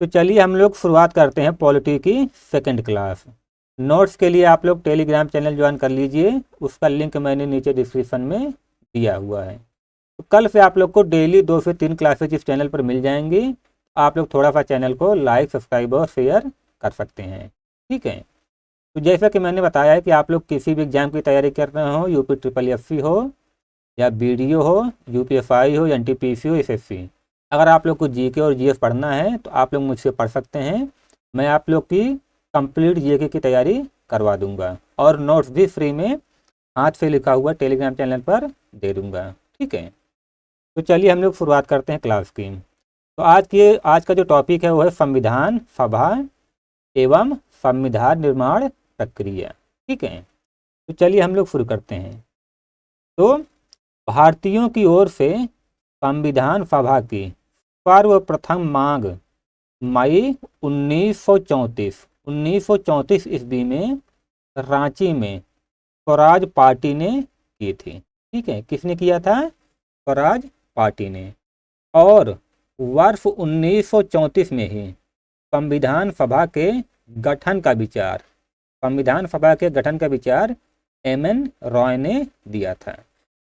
तो चलिए हम लोग शुरुआत करते हैं पॉलिटी की सेकंड क्लास। नोट्स के लिए आप लोग टेलीग्राम चैनल ज्वाइन कर लीजिए, उसका लिंक मैंने नीचे डिस्क्रिप्शन में दिया हुआ है। तो कल से आप लोग को डेली 2 से 3 क्लासेज इस चैनल पर मिल जाएंगी। आप लोग थोड़ा सा चैनल को लाइक, सब्सक्राइब और शेयर कर सकते हैं, ठीक है। तो जैसा कि मैंने बताया है कि आप लोग किसी भी एग्जाम की तैयारी कर रहे हो, यूपी ट्रिपल एससी हो या बीडीओ हो, यूपीएसआई हो, एनटीपीसी हो, एसएससी, अगर आप लोग को जीके और जीएस पढ़ना है तो आप लोग मुझसे पढ़ सकते हैं। मैं आप लोग की कंप्लीट जीके की तैयारी करवा दूंगा और नोट्स भी फ्री में हाथ से लिखा हुआ टेलीग्राम चैनल पर दे दूंगा, ठीक है। तो चलिए हम लोग शुरुआत करते हैं क्लास की। तो आज का जो टॉपिक है वो है संविधान सभा एवं संविधान निर्माण प्रक्रिया, ठीक है। तो चलिए हम लोग शुरू करते हैं। तो भारतीयों की ओर से संविधान सभा की सर्वप्रथम मांग मई 1934 ईस्वी में रांची में स्वराज पार्टी ने की थी, ठीक है। किसने किया था? स्वराज पार्टी ने। और वर्ष 1934 में ही संविधान सभा के गठन का विचार एमएन रॉय ने दिया था।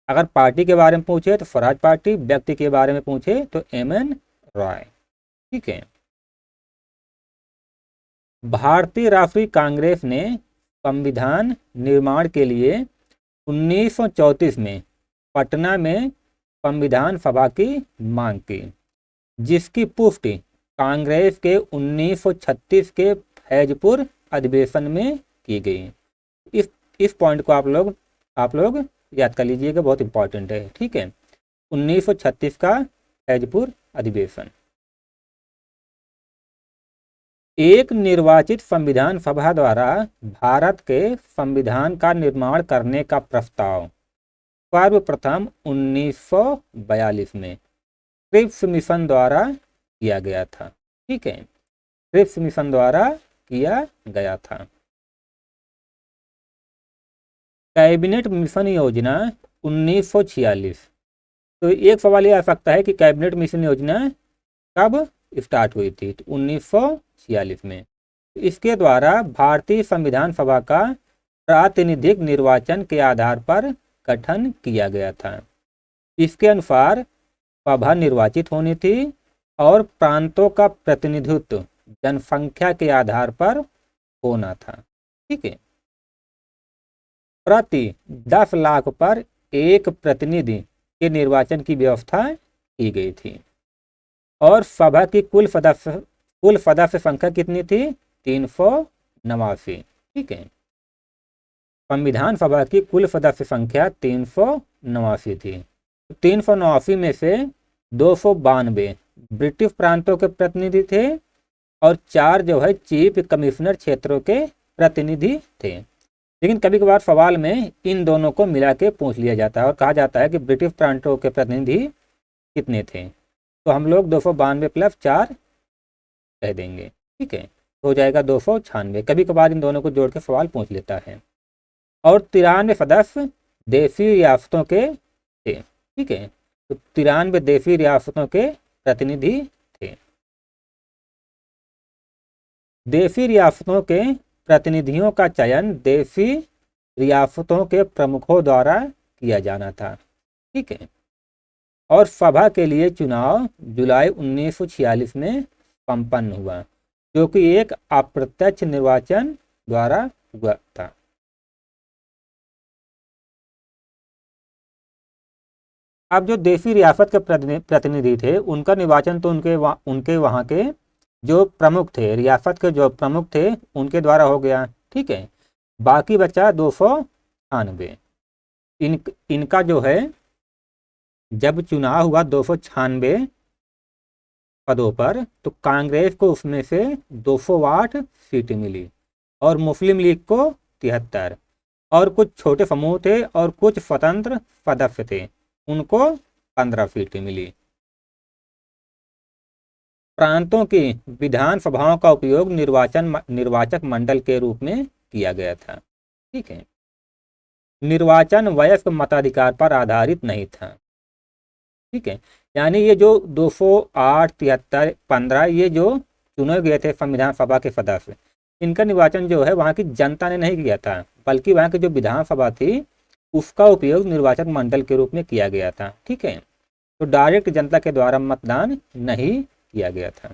अगर पार्टी के बारे में पूछे तो स्वराज पार्टी, व्यक्ति के बारे में पूछे तो एमएन रॉय, ठीक है। भारतीय राष्ट्रीय कांग्रेस ने संविधान निर्माण के लिए 1934 में पटना में संविधान सभा की मांग की, जिसकी पुष्टि कांग्रेस के 1936 के फैजपुर अधिवेशन में की गई। इस पॉइंट को आप लोग याद कर लीजिएगा, बहुत इंपॉर्टेंट है, ठीक है। 1936 का फैजपुर अधिवेशन। एक निर्वाचित संविधान सभा द्वारा भारत के संविधान का निर्माण करने का प्रस्ताव सर्वप्रथम 1942 में क्रिप्स मिशन द्वारा किया गया था, ठीक है। क्रिप्स मिशन द्वारा किया गया था। कैबिनेट मिशन योजना 1946। तो एक सवाल ये आ सकता है कि कैबिनेट मिशन योजना कब स्टार्ट हुई थी? तो 1946 में। इसके द्वारा भारतीय संविधान सभा का प्रातिनिधिक निर्वाचन के आधार पर गठन किया गया था। इसके अनुसार सभा निर्वाचित होनी थी और प्रांतों का प्रतिनिधित्व जनसंख्या के आधार पर होना था, ठीक है। प्रति 10 लाख पर एक प्रतिनिधि के निर्वाचन की व्यवस्था की गई थी। और सभा की कुल सदस्य संख्या कितनी थी? 389, ठीक है। संविधान सभा की कुल सदस्य संख्या 389 थी। 389 में से 292 ब्रिटिश प्रांतों के प्रतिनिधि थे और 4 जो है चीफ कमिश्नर क्षेत्रों के प्रतिनिधि थे। लेकिन कभी कभार सवाल में इन दोनों को मिला के पूछ लिया जाता है और कहा जाता है कि ब्रिटिश प्रांतों के प्रतिनिधि कितने थे। तो हम लोग 292 प्लस 4 कह देंगे, ठीक है। तो हो जाएगा 296। कभी कभार इन दोनों को जोड़ के सवाल पूछ लेता है। और 93 सदस्य देशी रियासतों के थे, ठीक है। तो 93 देशी रियासतों के प्रतिनिधि थे। देशी रियासतों के प्रतिनिधियों का चयन देशी रियासतों के प्रमुखों द्वारा किया जाना था, ठीक है। और सभा के लिए चुनाव जुलाई 1946 में संपन्न हुआ, जो कि एक अप्रत्यक्ष निर्वाचन द्वारा हुआ था। अब जो देशी रियासत के प्रतिनिधि थे उनका निर्वाचन तो उनके वहाँ के जो प्रमुख थे, रियासत के जो प्रमुख थे उनके द्वारा हो गया, ठीक है। बाकी बचा 296। इनका जो है जब चुनाव हुआ 296 पदों पर, तो कांग्रेस को उसमें से 208 सीटें मिली और मुस्लिम लीग को 73, और कुछ छोटे समूह थे और कुछ स्वतंत्र सदस्य थे, उनको 15 सीटें मिली। प्रांतों की विधान सभाओं का उपयोग निर्वाचक मंडल के रूप में किया गया था, ठीक है। निर्वाचन वयस्क मताधिकार पर आधारित नहीं था, ठीक है। यानी ये जो 208, 73, 15 ये जो चुने गए थे संविधान सभा के सदस्य, इनका निर्वाचन जो है वहाँ की जनता ने नहीं किया था, बल्कि वहाँ की जो विधानसभा थी उसका उपयोग निर्वाचक मंडल के रूप में किया गया था। ठीक है, तो डायरेक्ट जनता के द्वारा मतदान नहीं किया गया था।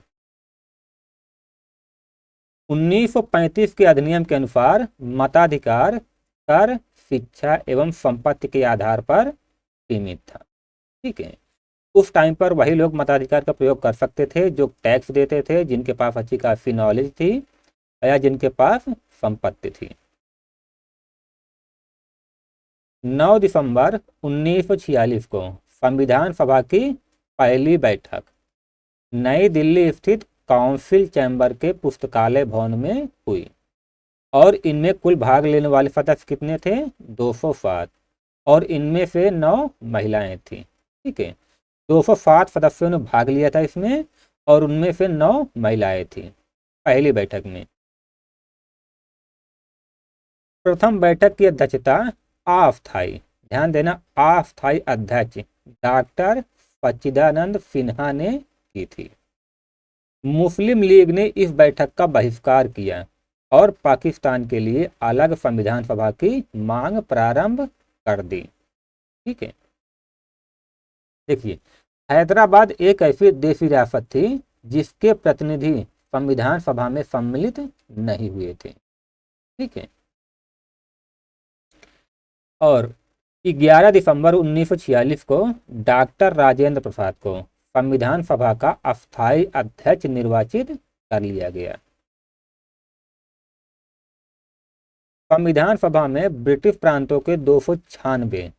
1935 के अधिनियम के अनुसार मताधिकार कर, शिक्षा एवं संपत्ति के आधार पर सीमित था। ठीक है, उस टाइम पर वही लोग मताधिकार का प्रयोग कर सकते थे जो टैक्स देते थे, जिनके पास अच्छी खासी नॉलेज थी या जिनके पास संपत्ति थी। 9 दिसंबर 1946 को संविधान सभा की पहली बैठक नई दिल्ली स्थित काउंसिल चैम्बर के पुस्तकालय भवन में हुई और इनमें कुल भाग लेने वाले सदस्य कितने थे? 207, और इनमें से 9 महिलाएं थी। ठीक है, 207 सदस्यों ने भाग लिया था इसमें और उनमें से 9 महिलाएं थी पहली बैठक में। प्रथम बैठक की अध्यक्षता अस्थायी, ध्यान देना, अस्थायी अध्यक्ष डॉक्टर सच्चिदानंद सिन्हा ने की थी। मुस्लिम लीग ने इस बैठक का बहिष्कार किया और पाकिस्तान के लिए अलग संविधान सभा की मांग प्रारंभ कर दी। ठीक है, देखिए, हैदराबाद एक ऐसी देशी रियासत थी जिसके प्रतिनिधि संविधान सभा में सम्मिलित नहीं हुए थे। ठीक है, और 11 दिसंबर 1946 को डॉक्टर राजेंद्र प्रसाद को संविधान सभा का अस्थायी अध्यक्ष निर्वाचित कर लिया गया। संविधान सभा में ब्रिटिश प्रांतों के 296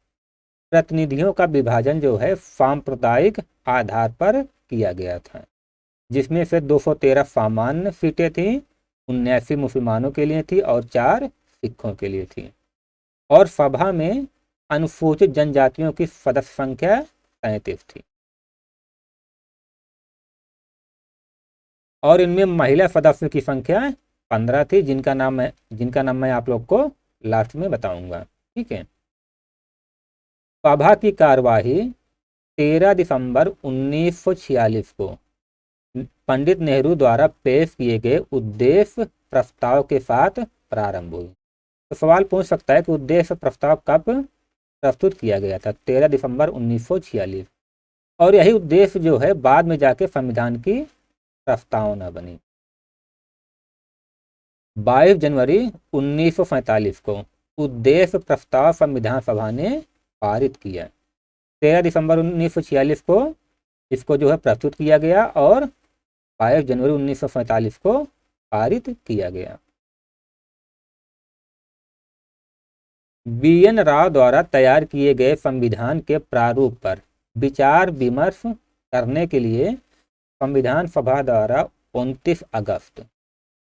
प्रतिनिधियों का विभाजन जो है सांप्रदायिक आधार पर किया गया था, जिसमें से 213 सामान्य सीटें थी, 79 मुसलमानों के लिए थी और 4 सिखों के लिए थी। और सभा में अनुसूचित जनजातियों की सदस्य संख्या 37 थी और इनमें महिला सदस्यों की संख्या 15 थी, जिनका नाम मैं आप लोग को लास्ट में बताऊंगा। ठीक है, सभा की कार्यवाही 13 दिसंबर 1946 को पंडित नेहरू द्वारा पेश किए गए उद्देश्य प्रस्ताव के साथ प्रारंभ हुई। तो सवाल पूछ सकता है कि उद्देश्य प्रस्ताव कब प्रस्तुत किया गया था? 13 दिसंबर 1946, और यही उद्देश्य जो है बाद में जाके संविधान की प्रस्तावना बनी। 22 जनवरी 1947 को उद्देश्य प्रस्ताव संविधान सभा ने पारित किया। 13 दिसंबर 1946 को इसको जो है प्रस्तुत किया गया और 22 जनवरी 1947 को पारित किया गया। BN राव द्वारा तैयार किए गए संविधान के प्रारूप पर विचार विमर्श करने के लिए संविधान सभा द्वारा 29 अगस्त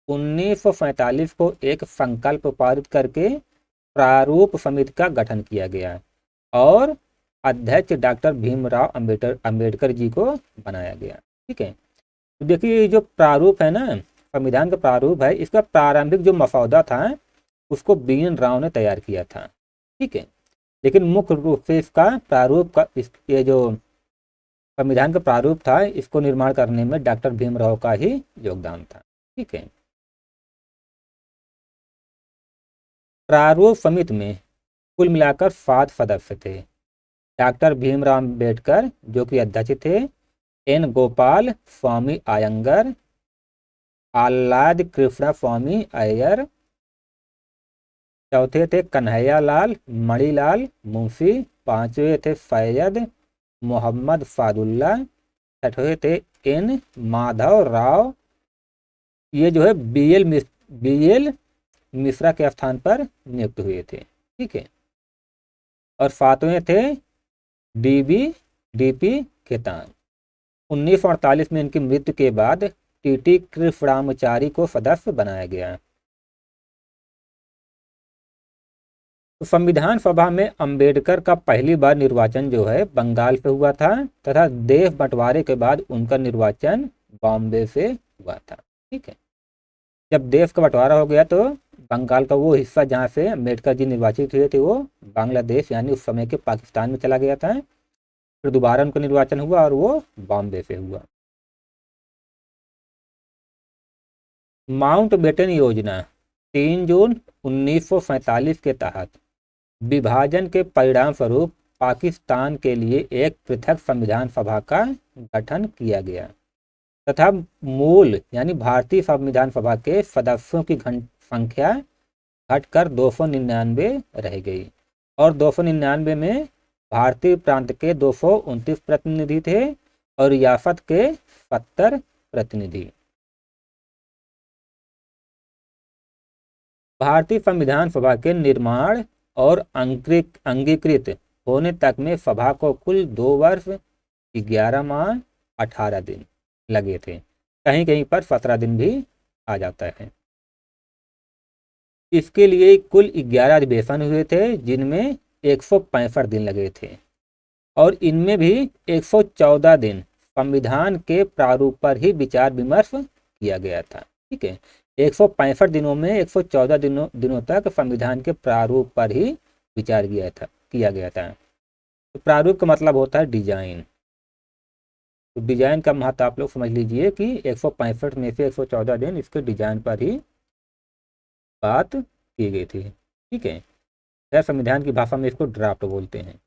1947 को एक संकल्प पारित करके प्रारूप समिति का गठन किया गया और अध्यक्ष डॉक्टर भीमराव अंबेडकर जी को बनाया गया। ठीक है, तो देखिए जो प्रारूप है ना, संविधान का प्रारूप है, इसका प्रारंभिक जो मसौदा था उसको BN राव ने तैयार किया था। ठीक है, लेकिन मुख्य रूप से इसका प्रारूप का ये जो संविधान का प्रारूप था इसको निर्माण करने में डॉक्टर भीमराव का ही योगदान था। ठीक है, प्रारूप समिति में कुल मिलाकर 7 सदस्य थे। डॉक्टर भीमराव अंबेडकर जो कि अध्यक्ष थे, N गोपाल स्वामी अयंगर, आह्लाद कृष्णा स्वामी अय्यर, चौथे थे कन्हैया लाल मणिलाल मुंशी, 5वें थे सैयद मोहम्मद फादुल्ला, 6वें थे N माधव राव, ये जो है BL मिश्रा के स्थान पर नियुक्त हुए थे। ठीक है, और 7वें थे DP खेतान। 1948 में इनकी मृत्यु के बाद TT कृष्णाचारी को सदस्य बनाया गया। तो संविधान सभा में अंबेडकर का पहली बार निर्वाचन जो है बंगाल से हुआ था तथा देश बंटवारे के बाद उनका निर्वाचन बॉम्बे से हुआ था। ठीक है, जब देश का बंटवारा हो गया तो बंगाल का वो हिस्सा जहाँ से अम्बेडकर जी निर्वाचित हुए थे वो बांग्लादेश यानी उस समय के पाकिस्तान में चला गया था। फिर दोबारा उनका निर्वाचन हुआ और वो बॉम्बे से हुआ। माउंटबेटन योजना 3 जून 1947 के तहत विभाजन के परिणाम स्वरूप पाकिस्तान के लिए एक पृथक संविधान सभा का गठन किया गया तथा मूल यानी भारतीय संविधान सभा के सदस्यों की संख्या घटकर 299 रह गई और 299 में भारतीय प्रांत के 229 प्रतिनिधि थे और रियासत के 70 प्रतिनिधि। भारतीय संविधान सभा के निर्माण और अंगीकृत होने तक में सभा को कुल 2 वर्ष 11 माह 18 दिन लगे थे, कहीं कहीं पर 17 दिन भी आ जाता है। इसके लिए कुल 11 अधिवेशन हुए थे जिनमें 165 दिन लगे थे और इनमें भी 114 दिन संविधान के प्रारूप पर ही विचार विमर्श किया गया था। ठीक है, 165 दिनों में 114 दिनों तक संविधान के प्रारूप पर ही विचार किया गया था। तो प्रारूप का मतलब होता है डिजाइन। तो डिजाइन का महत्व आप लोग समझ लीजिए कि 165 में से 114 दिन इसके डिजाइन पर ही बात की गई थी। ठीक है, खैर संविधान की भाषा में इसको ड्राफ्ट बोलते हैं।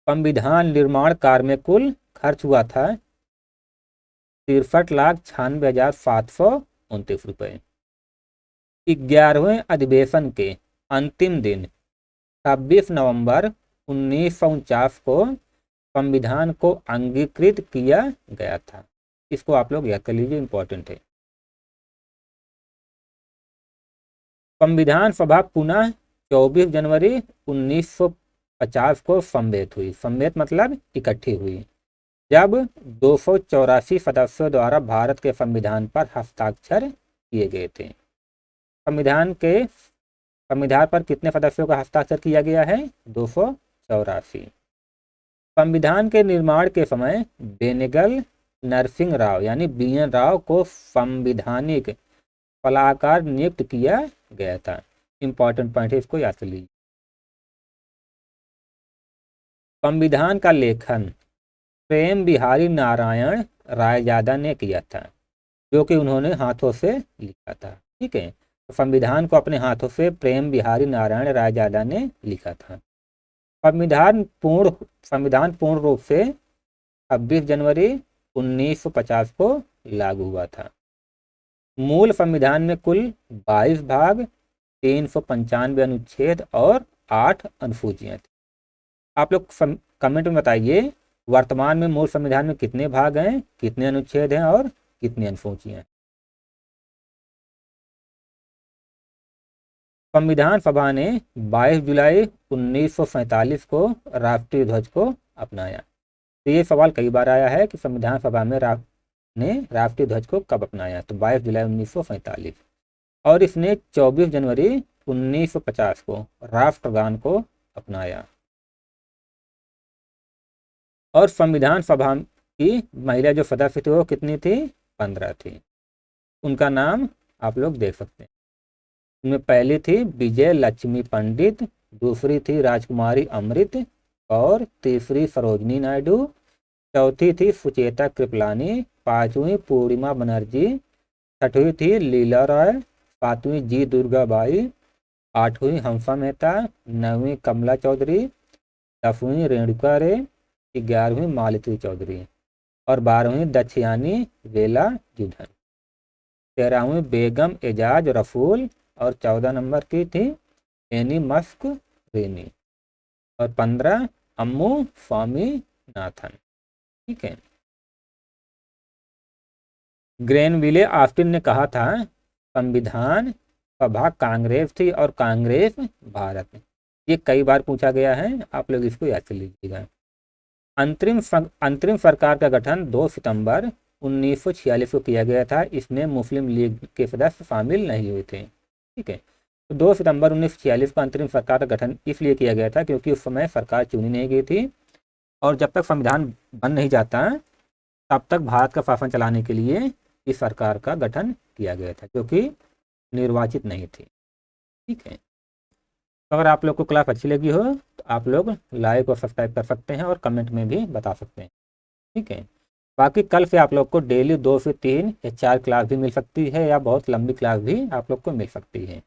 संविधान निर्माण कार्य में कुल खर्च हुआ था 63,96,729 रुपये। 11वें अधिवेशन के अंतिम दिन 26 नवंबर 1949 को संविधान को अंगीकृत किया गया था। इसको आप लोग याद कर लीजिए, इंपॉर्टेंट है। संविधान सभा पुनः 24 जनवरी 1950 को सम्मिलित हुई। सम्मिलित मतलब इकट्ठी हुई, जब 284 सदस्यों द्वारा भारत के संविधान पर हस्ताक्षर किए गए थे। संविधान पर कितने सदस्यों का हस्ताक्षर किया गया है? 284। संविधान के निर्माण के समय बेनेगल नरसिंह राव यानी BN राव को संवैधानिक सलाहकार नियुक्त किया गया था। इंपॉर्टेंट पॉइंट है, इसको याद कर लीजिए। संविधान का लेखन प्रेम बिहारी नारायण रायजादा ने किया था, जो कि उन्होंने हाथों से लिखा था। ठीक है, तो संविधान को अपने हाथों से प्रेम बिहारी नारायण रायजादा ने लिखा था। संविधान पूर्ण रूप से 26 जनवरी 1950 को लागू हुआ था। मूल संविधान में कुल 22 भाग, 395 अनुच्छेद और 8 अनुसूचियां थी। आप लोग कमेंट में बताइए, वर्तमान में मूल संविधान में कितने भाग हैं, कितने अनुच्छेद हैं और कितनी अनुसूचियां हैं। संविधान सभा ने 22 जुलाई 1947 को राष्ट्रीय ध्वज को अपनाया। तो ये सवाल कई बार आया है कि संविधान सभा में राष्ट्रीय ध्वज को कब अपनाया, तो 22 जुलाई 1947। और इसने 24 जनवरी 1950 को राष्ट्रगान को अपनाया। और संविधान सभा की महिला जो सदस्य थी वो कितनी थी? 15 थी। उनका नाम आप लोग देख सकते हैं। उनमें पहली थी विजय लक्ष्मी पंडित, दूसरी थी राजकुमारी अमृत और तीसरी सरोजनी नायडू, चौथी थी सुचेता कृपलानी, पांचवी पूर्णिमा बनर्जी, छठवीं थी लीला राय, सातवीं जी दुर्गाबाई, आठवीं हंसा मेहता, नौवीं कमला चौधरी, 10वीं रेणुका रे, 11वीं मालती चौधरी और 12वीं दक्षयानी वेला जुधन, 13वीं बेगम एजाज रफूल और 14 नंबर की थी एनी मस्क रेनी और 15 अम्मू स्वामीनाथन। ठीक है, ग्रेनविले ऑस्टिन ने कहा था संविधान सभा कांग्रेस थी और कांग्रेस भारत। ये कई बार पूछा गया है, आप लोग इसको याद कर लीजिएगा। अंतरिम सरकार का गठन 2 सितंबर 1946 को किया गया था। इसमें मुस्लिम लीग के सदस्य शामिल नहीं हुए थे। ठीक है, तो 2 सितंबर 1946 को अंतरिम सरकार का गठन इसलिए किया गया था क्योंकि उस समय सरकार चुनी नहीं गई थी और जब तक संविधान बन नहीं जाता तब तक भारत का शासन चलाने के लिए इस सरकार का गठन किया गया था, जो कि निर्वाचित नहीं थी। ठीक है, तो अगर आप लोग को क्लास अच्छी लगी हो तो आप लोग लाइक और सब्सक्राइब कर सकते हैं और कमेंट में भी बता सकते हैं। ठीक है, बाकी कल से आप लोग को डेली 2 से 3 या 4 क्लास भी मिल सकती है, या बहुत लंबी क्लास भी आप लोग को मिल सकती है।